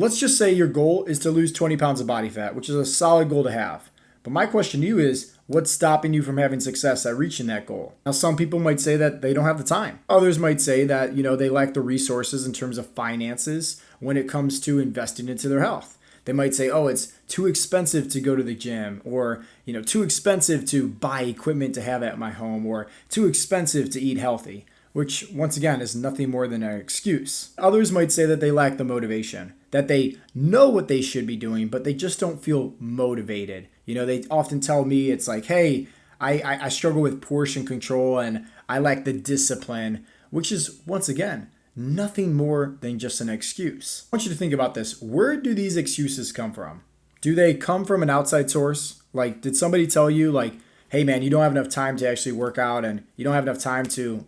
let's just say your goal is to lose 20 pounds of body fat, which is a solid goal to have. But my question to you is, what's stopping you from having success at reaching that goal? Now, some people might say that they don't have the time. Others might say that, they lack the resources in terms of finances when it comes to investing into their health. They might say, oh, it's too expensive to go to the gym, or, too expensive to buy equipment to have at my home, or too expensive to eat healthy, which once again is nothing more than an excuse. Others might say that they lack the motivation, that they know what they should be doing, but they just don't feel motivated. They often tell me it's like, hey, I struggle with portion control and I lack the discipline, which is, once again, nothing more than just an excuse. I want you to think about this. Where do these excuses come from? Do they come from an outside source? Like, did somebody tell you, like, hey man, you don't have enough time to actually work out and you don't have enough time to,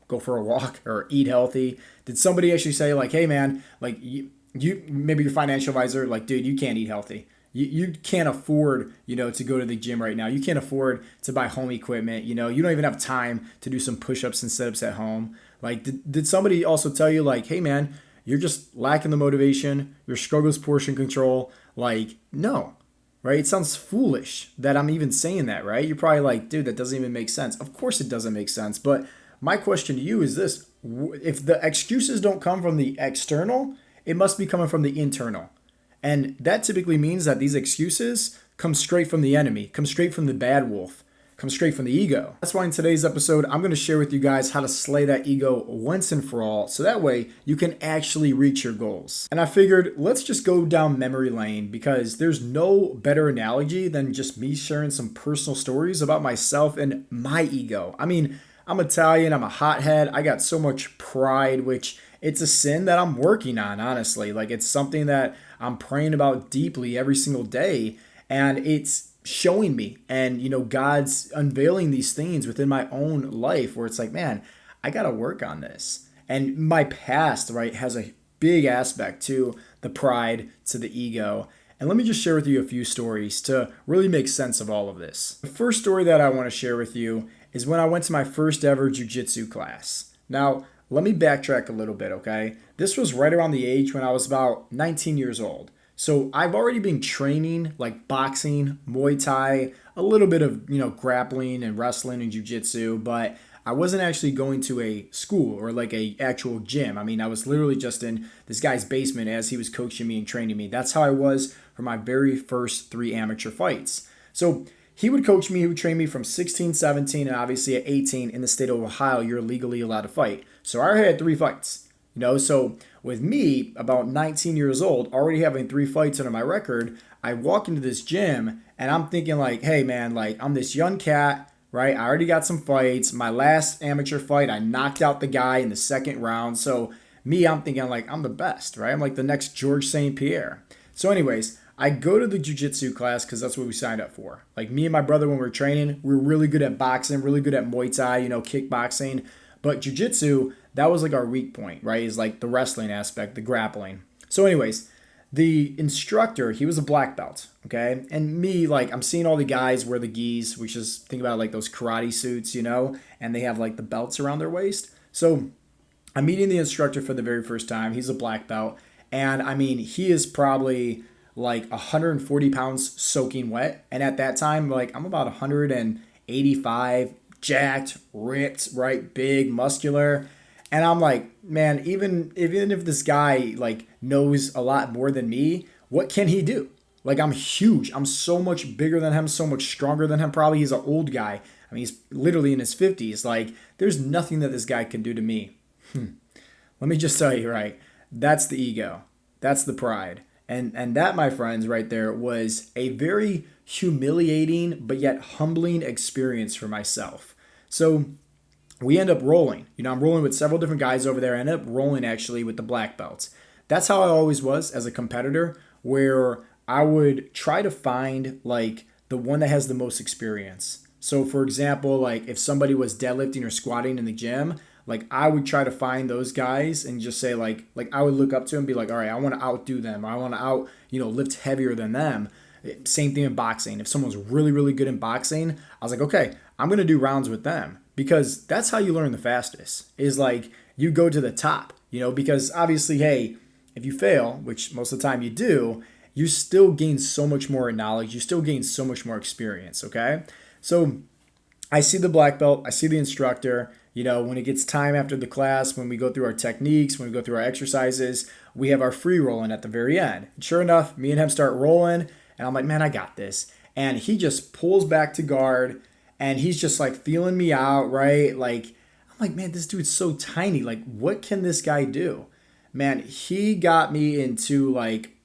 go for a walk or eat healthy? Did somebody actually say like, hey man, like you maybe your financial advisor, like, dude, you can't eat healthy. You can't afford, to go to the gym right now. You can't afford to buy home equipment. You don't even have time to do some push-ups and sit-ups at home. Like, did somebody also tell you like, hey man, you're just lacking the motivation. Your struggle is portion control. Like, no, right? It sounds foolish that I'm even saying that, right? You're probably like, dude, that doesn't even make sense. Of course it doesn't make sense. But my question to you is this: if the excuses don't come from the external, it must be coming from the internal. And that typically means that these excuses come straight from the enemy, come straight from the bad wolf, come straight from the ego. That's why in today's episode, I'm going to share with you guys how to slay that ego once and for all, so that way you can actually reach your goals. And I figured, let's just go down memory lane, because there's no better analogy than just me sharing some personal stories about myself and my ego. I mean, I'm Italian, I'm a hothead, I got so much pride, which it's a sin that I'm working on, honestly. Like, it's something that I'm praying about deeply every single day, and it's showing me. And, God's unveiling these things within my own life where it's like, man, I got to work on this. And my past, right, has a big aspect to the pride, to the ego. And let me just share with you a few stories to really make sense of all of this. The first story that I want to share with you is when I went to my first ever jiu-jitsu class. Now, let me backtrack a little bit, okay? This was right around the age when I was about 19 years old. So I've already been training like boxing, Muay Thai, a little bit of, grappling and wrestling and jiu-jitsu, but I wasn't actually going to a school or like a actual gym. I mean, I was literally just in this guy's basement as he was coaching me and training me. That's how I was for my very first 3 amateur fights. So he would coach me, he would train me from 16, 17, and obviously at 18 in the state of Ohio, you're legally allowed to fight. So I already had 3 fights, so with me, about 19 years old, already having 3 fights under my record, I walk into this gym and I'm thinking like, hey man, like I'm this young cat, right? I already got some fights. My last amateur fight, I knocked out the guy in the 2nd round. So me, I'm thinking like I'm the best, right? I'm like the next George St. Pierre. So anyways, I go to the jiu-jitsu class because that's what we signed up for. Like me and my brother, when we were training, we were really good at boxing, really good at Muay Thai, kickboxing. But jiu-jitsu, that was like our weak point, right? Is like the wrestling aspect, the grappling. So anyways, the instructor, he was a black belt, okay? And me, like, I'm seeing all the guys wear the gis, which is, think about like those karate suits, and they have like the belts around their waist. So I'm meeting the instructor for the very first time. He's a black belt. And I mean, he is probably like 140 pounds soaking wet. And at that time, like, I'm about 185, jacked, ripped, right? Big, muscular. And I'm like, man, even if this guy like knows a lot more than me, what can he do? Like, I'm huge. I'm so much bigger than him, so much stronger than him. Probably he's an old guy. I mean, he's literally in his 50s. Like, there's nothing that this guy can do to me. Let me just tell you, right? That's the ego. That's the pride. And that, my friends, right there was a very humiliating but yet humbling experience for myself. So we end up rolling. I'm rolling with several different guys over there. I end up rolling actually with the black belts. That's how I always was as a competitor, where I would try to find like the one that has the most experience. So for example, like if somebody was deadlifting or squatting in the gym, like I would try to find those guys and just say like I would look up to them and be like, all right, I want to outdo them. I want to lift heavier than them. Same thing in boxing. If someone's really, really good in boxing, I was like, okay, I'm going to do rounds with them, because that's how you learn the fastest, is like you go to the top, because obviously, hey, if you fail, which most of the time you do, you still gain so much more knowledge. You still gain so much more experience. Okay. So I see the black belt, I see the instructor. When it gets time after the class, when we go through our techniques, when we go through our exercises, we have our free rolling at the very end. And sure enough, me and him start rolling, and I'm like, man, I got this. And he just pulls back to guard, and he's just like feeling me out, right? Like, I'm like, man, this dude's so tiny. Like, what can this guy do? Man, he got me into like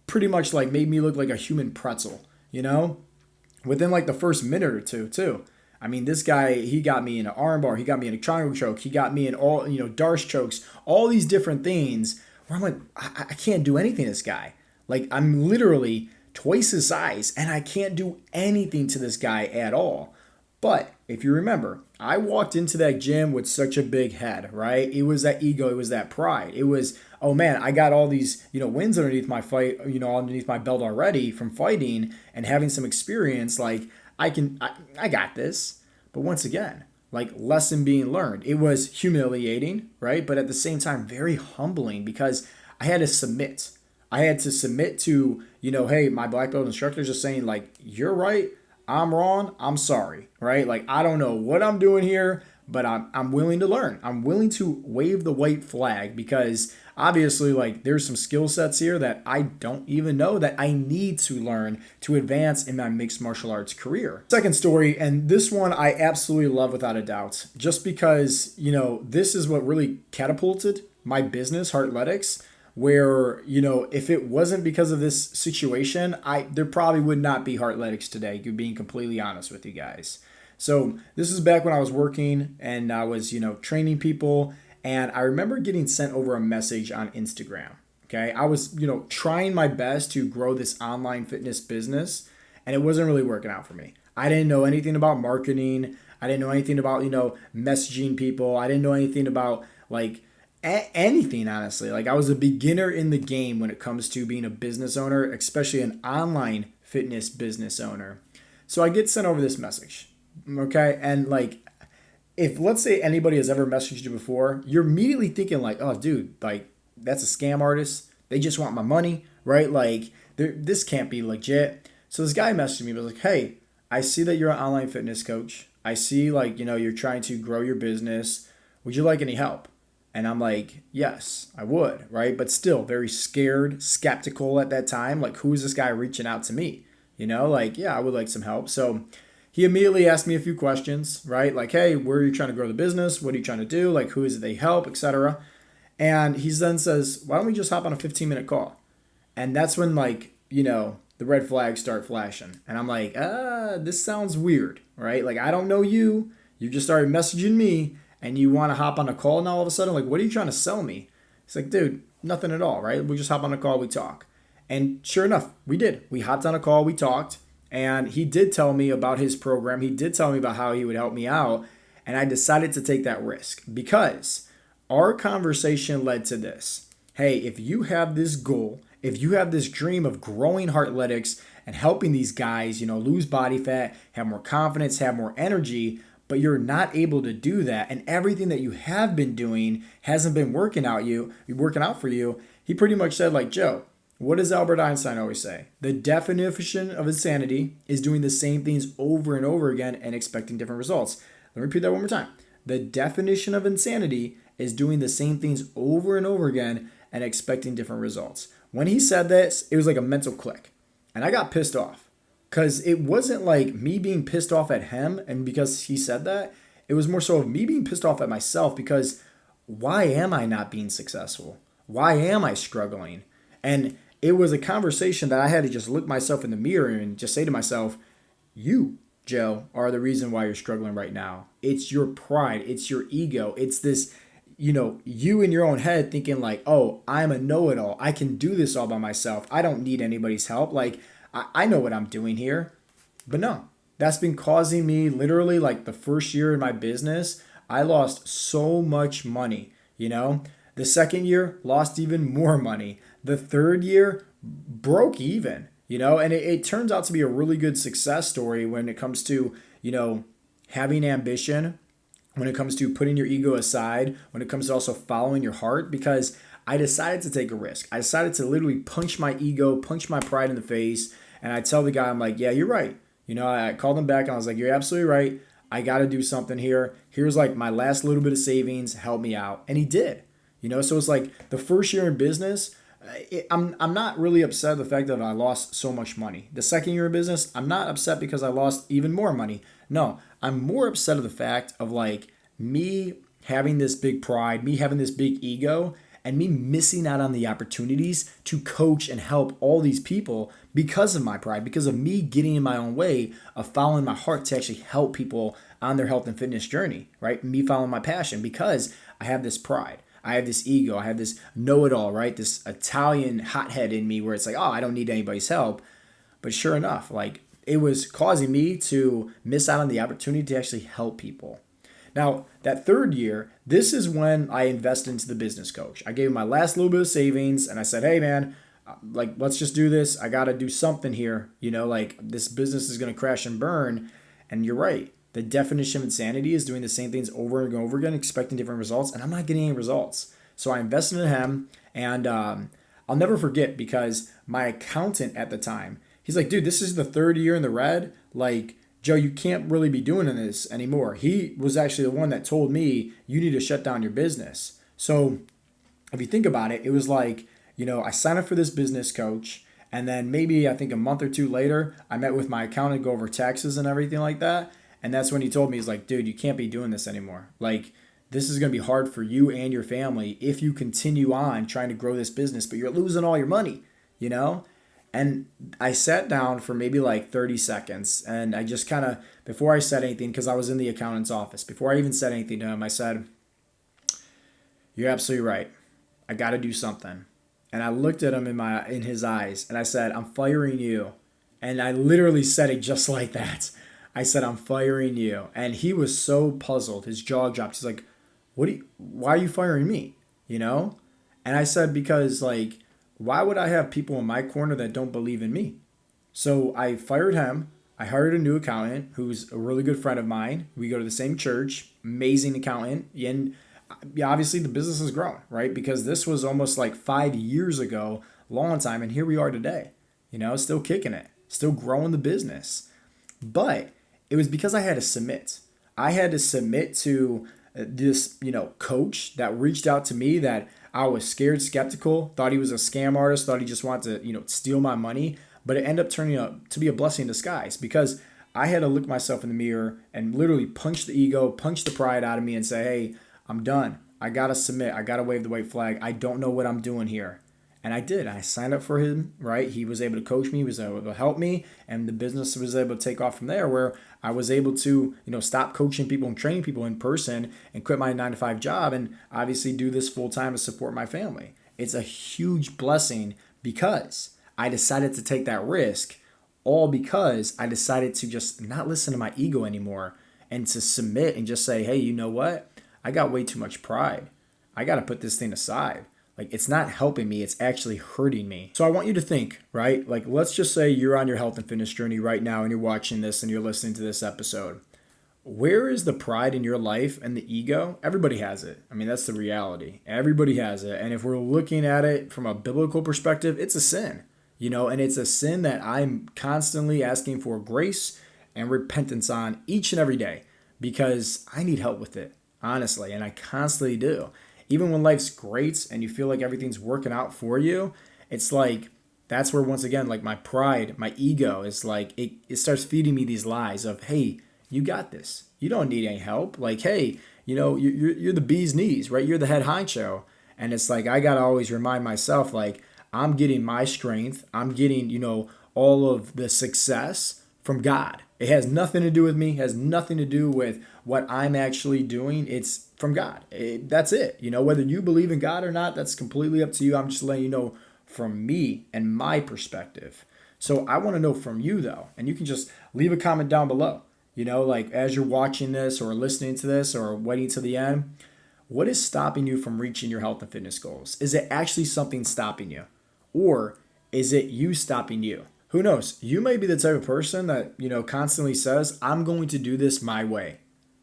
pretty much like made me look like a human pretzel, within like the first minute or two, too. I mean, this guy, he got me in an armbar, he got me in a triangle choke, he got me in all, Darce chokes, all these different things where I'm like, I can't do anything to this guy. Like, I'm literally twice his size and I can't do anything to this guy at all. But if you remember, I walked into that gym with such a big head, right? It was that ego, it was that pride. It was, oh man, I got all these, wins underneath my fight, underneath my belt already from fighting and having some experience. Like, I got this. But once again, like, lesson being learned. It was humiliating, right? But at the same time, very humbling because I had to submit. I had to submit to, hey, my black belt instructor is just saying, like, you're right, I'm wrong, I'm sorry, right? Like, I don't know what I'm doing here, but I'm willing to learn. I'm willing to wave the white flag because obviously, like, there's some skill sets here that I don't even know that I need to learn to advance in my mixed martial arts career. Second story, and this one I absolutely love without a doubt, just because, this is what really catapulted my business, Heartletics, where, if it wasn't because of this situation, there probably would not be Heartletics today, being completely honest with you guys. So this is back when I was working and I was, training people. And I remember getting sent over a message on Instagram. Okay. I was, trying my best to grow this online fitness business and it wasn't really working out for me. I didn't know anything about marketing. I didn't know anything about, messaging people. I didn't know anything about like anything, honestly. Like, I was a beginner in the game when it comes to being a business owner, especially an online fitness business owner. So I get sent over this message. Okay. And like, if let's say anybody has ever messaged you before, you're immediately thinking like, oh, dude, like, that's a scam artist. They just want my money, right? Like, this can't be legit. So this guy messaged me, but was like, hey, I see that you're an online fitness coach. I see, like, you're trying to grow your business. Would you like any help? And I'm like, yes, I would, right? But still very scared, skeptical at that time. Like, who is this guy reaching out to me? Like, yeah, I would like some help. So he immediately asked me a few questions, right? Like, hey, where are you trying to grow the business? What are you trying to do? Like, who is it they help, etc. And he then says, why don't we just hop on a 15-minute call? And that's when, like, the red flags start flashing. And I'm like, this sounds weird, right? Like, I don't know you. You just started messaging me and you want to hop on a call now all of a sudden? Like, what are you trying to sell me? It's like, dude, nothing at all, right? We just hop on a call, we talk. And sure enough, we did. We hopped on a call, we talked. And he did tell me about his program. He did tell me about how he would help me out. And I decided to take that risk because our conversation led to this. Hey, if you have this goal, if you have this dream of growing Heartletics and helping these guys, lose body fat, have more confidence, have more energy, but you're not able to do that, and everything that you have been doing hasn't been working out for you, he pretty much said, like, Joe, what does Albert Einstein always say? The definition of insanity is doing the same things over and over again and expecting different results. Let me repeat that one more time. The definition of insanity is doing the same things over and over again and expecting different results. When he said this, it was like a mental click. And I got pissed off because it wasn't like me being pissed off at him and because he said that. It was more so of me being pissed off at myself because why am I not being successful? Why am I struggling? And it was a conversation that I had to just look myself in the mirror and just say to myself, you, Joe, are the reason why you're struggling right now. It's your pride. It's your ego. It's this, you in your own head thinking like, oh, I'm a know-it-all. I can do this all by myself. I don't need anybody's help. Like, I know what I'm doing here. But no, that's been causing me literally like the first year in my business, I lost so much money, The second year, lost even more money. The third year, broke even, and it turns out to be a really good success story when it comes to, having ambition, when it comes to putting your ego aside, when it comes to also following your heart, because I decided to take a risk. I decided to literally punch my ego, punch my pride in the face. And I tell the guy, I'm like, yeah, you're right. I called him back and I was like, you're absolutely right. I got to do something here. Here's like my last little bit of savings. Help me out. And he did. So it's like the first year in business, I'm not really upset at the fact that I lost so much money. The second year in business, I'm not upset because I lost even more money. No, I'm more upset at the fact of like me having this big pride, me having this big ego, and me missing out on the opportunities to coach and help all these people because of my pride, because of me getting in my own way of following my heart to actually help people on their health and fitness journey, right? Me following my passion because I have this pride. I have this ego. I have this know-it-all, right? This Italian hothead in me where it's like, oh, I don't need anybody's help. But sure enough, like it was causing me to miss out on the opportunity to actually help people. Now, that third year, this is when I invested into the business coach. I gave him my last little bit of savings and I said, hey, man, like, let's just do this. I got to do something here. Like this business is going to crash and burn. And you're right. The definition of insanity is doing the same things over and over again, expecting different results, and I'm not getting any results. So I invested in him, and I'll never forget because my accountant at the time, he's like, dude, this is the third year in the red. Like, Joe, you can't really be doing this anymore. He was actually the one that told me you need to shut down your business. So if you think about it, it was like, I signed up for this business coach, and then maybe I think a month or two later, I met with my accountant to go over taxes and everything like that. And that's when he told me, he's like, dude, you can't be doing this anymore. Like, this is going to be hard for you and your family if you continue on trying to grow this business, but you're losing all your money, And I sat down for maybe like 30 seconds and I just kind of, before I said anything, because I was in the accountant's office, before I even said anything to him, I said, you're absolutely right. I got to do something. And I looked at him in his eyes and I said, I'm firing you. And I literally said it just like that. I said, I'm firing you. And he was so puzzled. His jaw dropped. He's like, why are you firing me? And I said, because like, why would I have people in my corner that don't believe in me? So I fired him. I hired a new accountant who's a really good friend of mine. We go to the same church, amazing accountant. And obviously the business has grown, right? Because this was almost like 5 years ago, long time. And here we are today, still kicking it, still growing the business. But it was because I had to submit. I had to submit to this, coach that reached out to me that I was scared, skeptical, thought he was a scam artist, thought he just wanted to, steal my money. But it ended up turning out to be a blessing in disguise because I had to look myself in the mirror and literally punch the ego, punch the pride out of me and say, hey, I'm done. I got to submit. I got to wave the white flag. I don't know what I'm doing here. And I did. I signed up for him, right? He was able to coach me. He was able to help me. And the business was able to take off from there where I was able to, stop coaching people and training people in person and quit my 9-to-5 job and obviously do this full time to support my family. It's a huge blessing because I decided to take that risk, all because I decided to just not listen to my ego anymore and to submit and just say, hey, you know what? I got way too much pride. I got to put this thing aside. Like, it's not helping me. It's actually hurting me. So I want you to think, right? Like, let's just say you're on your health and fitness journey right now and you're watching this and you're listening to this episode. Where is the pride in your life and the ego? Everybody has it. I mean, that's the reality. Everybody has it. And if we're looking at it from a biblical perspective, it's a sin, and it's a sin that I'm constantly asking for grace and repentance on each and every day because I need help with it, honestly. And I constantly do. Even when life's great and you feel like everything's working out for you, it's like, that's where once again, like my pride, my ego is like, it starts feeding me these lies of, hey, you got this. You don't need any help. Like, hey, you're the bee's knees, right? You're the head honcho. And it's like, I got to always remind myself, like, I'm getting my strength. I'm getting, all of the success from God. It has nothing to do with me, has nothing to do with what I'm actually doing. It's from God. That's it. Whether you believe in God or not, that's completely up to you. I'm just letting you know from me and my perspective. So I want to know from you though, and you can just leave a comment down below, like as you're watching this or listening to this or waiting to the end, what is stopping you from reaching your health and fitness goals? Is it actually something stopping you? Or is it you stopping you? Who knows? You may be the type of person that, constantly says, I'm going to do this my way,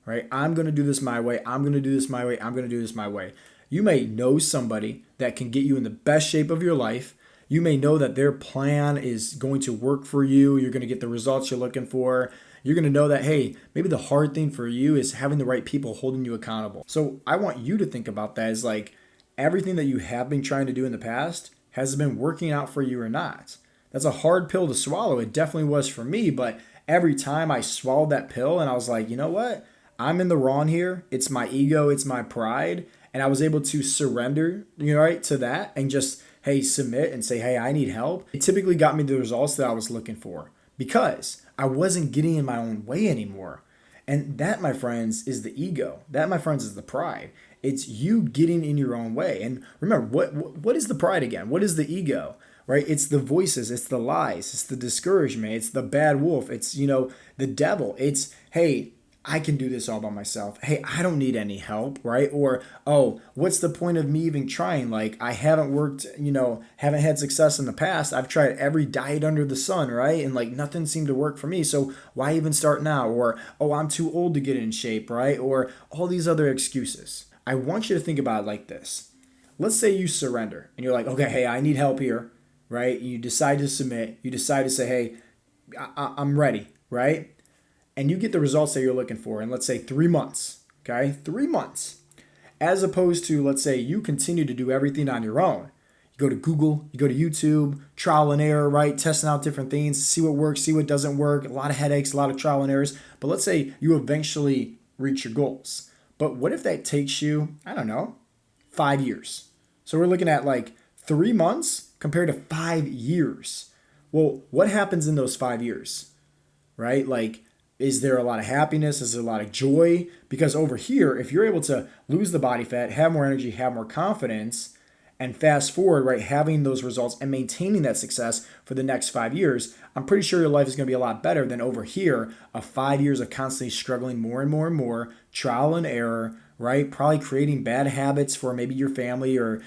right? I'm going to do this my way. I'm going to do this my way. I'm going to do this my way. You may know somebody that can get you in the best shape of your life. You may know that their plan is going to work for you. You're going to get the results you're looking for. You're going to know that, hey, maybe the hard thing for you is having the right people holding you accountable. So I want you to think about that as like everything that you have been trying to do in the past, has it been working out for you or not? That's a hard pill to swallow. It definitely was for me, but every time I swallowed that pill and I was like, you know what? I'm in the wrong here. It's my ego, it's my pride. And I was able to surrender, right, to that and just, hey, submit and say, hey, I need help. It typically got me the results that I was looking for because I wasn't getting in my own way anymore. And that, my friends, is the ego. That, my friends, is the pride. It's you getting in your own way. And remember, what is the pride again? What is the ego? Right? It's the voices, it's the lies, it's the discouragement, it's the bad wolf, it's, the devil. It's, hey, I can do this all by myself. Hey, I don't need any help, right? Or, oh, what's the point of me even trying? Like, I haven't worked, haven't had success in the past. I've tried every diet under the sun, right? And like nothing seemed to work for me. So why even start now? Or, oh, I'm too old to get in shape, right? Or all these other excuses. I want you to think about it like this. Let's say you surrender and you're like, okay, hey, I need help here, right? You decide to submit. You decide to say, hey, I'm ready, right? And you get the results that you're looking for in, let's say, 3 months, okay? 3 months. As opposed to, let's say, you continue to do everything on your own. You go to Google, you go to YouTube, trial and error, right? Testing out different things, see what works, see what doesn't work, a lot of headaches, a lot of trial and errors. But let's say you eventually reach your goals. But what if that takes you, 5 years? So we're looking at like 3 months compared to 5 years. Well, what happens in those 5 years, right? Like, is there a lot of happiness? Is there a lot of joy? Because over here, if you're able to lose the body fat, have more energy, have more confidence, and fast forward, right, having those results and maintaining that success for the next 5 years, I'm pretty sure your life is going to be a lot better than over here of 5 years of constantly struggling more and more and more, trial and error, right? Probably creating bad habits for maybe your family or,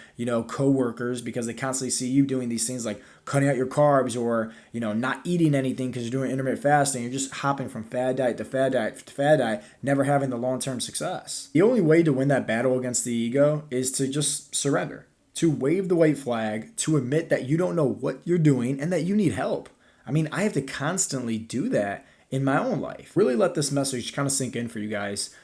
coworkers because they constantly see you doing these things like cutting out your carbs or, not eating anything because you're doing intermittent fasting. You're just hopping from fad diet to fad diet to fad diet, never having the long-term success. The only way to win that battle against the ego is to just surrender, to wave the white flag, to admit that you don't know what you're doing and that you need help. I have to constantly do that in my own life. Really let this message kind of sink in for you guys.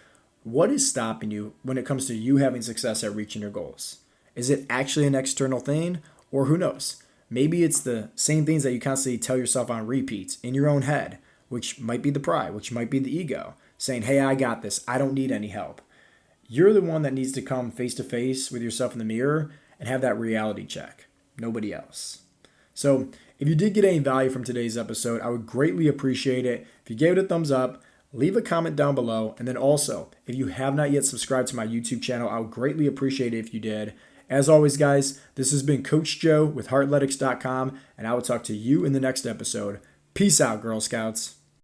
What is stopping you when it comes to you having success at reaching your goals? Is it actually an external thing? Or who knows? Maybe it's the same things that you constantly tell yourself on repeats in your own head, which might be the pride, which might be the ego, saying, hey, I got this. I don't need any help. You're the one that needs to come face to face with yourself in the mirror and have that reality check. Nobody else. So if you did get any value from today's episode, I would greatly appreciate it if you gave it a thumbs up, leave a comment down below, and then also, if you have not yet subscribed to my YouTube channel, I would greatly appreciate it if you did. As always, guys, this has been Coach Joe with Heartletics.com, and I will talk to you in the next episode. Peace out, Girl Scouts.